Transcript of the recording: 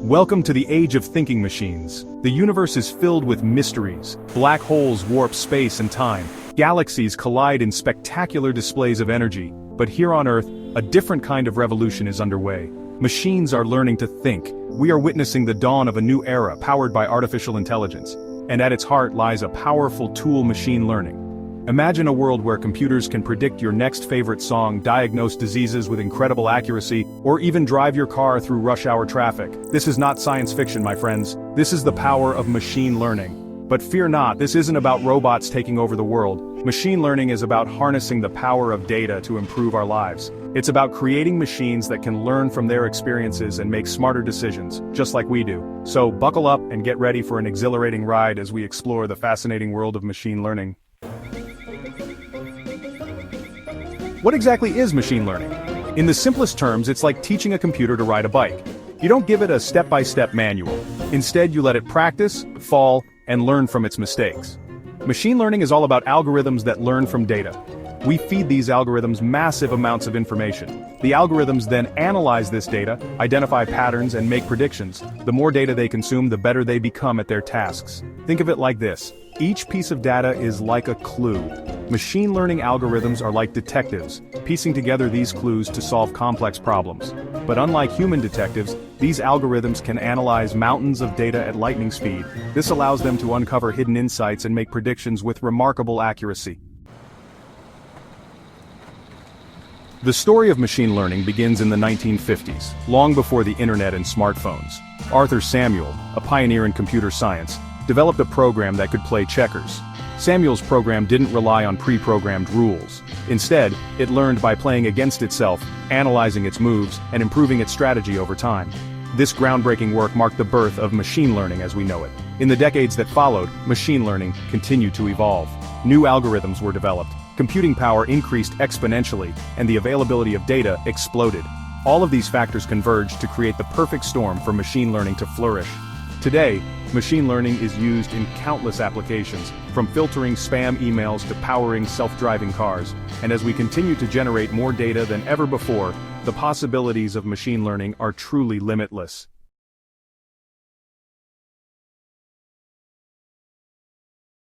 Welcome to the age of thinking machines. The universe is filled with mysteries. Black holes warp space and time. Galaxies collide in spectacular displays of energy. But here on Earth, a different kind of revolution is underway. Machines are learning to think. We are witnessing the dawn of a new era powered by artificial intelligence. And at its heart lies a powerful tool: machine learning. Imagine a world where computers can predict your next favorite song, diagnose diseases with incredible accuracy, or even drive your car through rush hour traffic. This is not science fiction, my friends. This is the power of machine learning. But fear not, this isn't about robots taking over the world. Machine learning is about harnessing the power of data to improve our lives. It's about creating machines that can learn from their experiences and make smarter decisions, just like we do. So buckle up and get ready for an exhilarating ride as we explore the fascinating world of machine learning. What exactly is machine learning? In the simplest terms, it's like teaching a computer to ride a bike. You don't give it a step-by-step manual. Instead, you let it practice, fall, and learn from its mistakes. Machine learning is all about algorithms that learn from data. We feed these algorithms massive amounts of information. The algorithms then analyze this data, identify patterns, and make predictions. The more data they consume, the better they become at their tasks. Think of it like this. Each piece of data is like a clue. Machine learning algorithms are like detectives, piecing together these clues to solve complex problems. But unlike human detectives, these algorithms can analyze mountains of data at lightning speed. This allows them to uncover hidden insights and make predictions with remarkable accuracy. The story of machine learning begins in the 1950s, long before the internet and smartphones. Arthur Samuel, a pioneer in computer science, developed a program that could play checkers. Samuel's program didn't rely on pre-programmed rules. Instead, it learned by playing against itself, analyzing its moves, and improving its strategy over time. This groundbreaking work marked the birth of machine learning as we know it. In the decades that followed, machine learning continued to evolve. New algorithms were developed, computing power increased exponentially, and the availability of data exploded. All of these factors converged to create the perfect storm for machine learning to flourish. Today, machine learning is used in countless applications, from filtering spam emails to powering self-driving cars. And as we continue to generate more data than ever before, the possibilities of machine learning are truly limitless.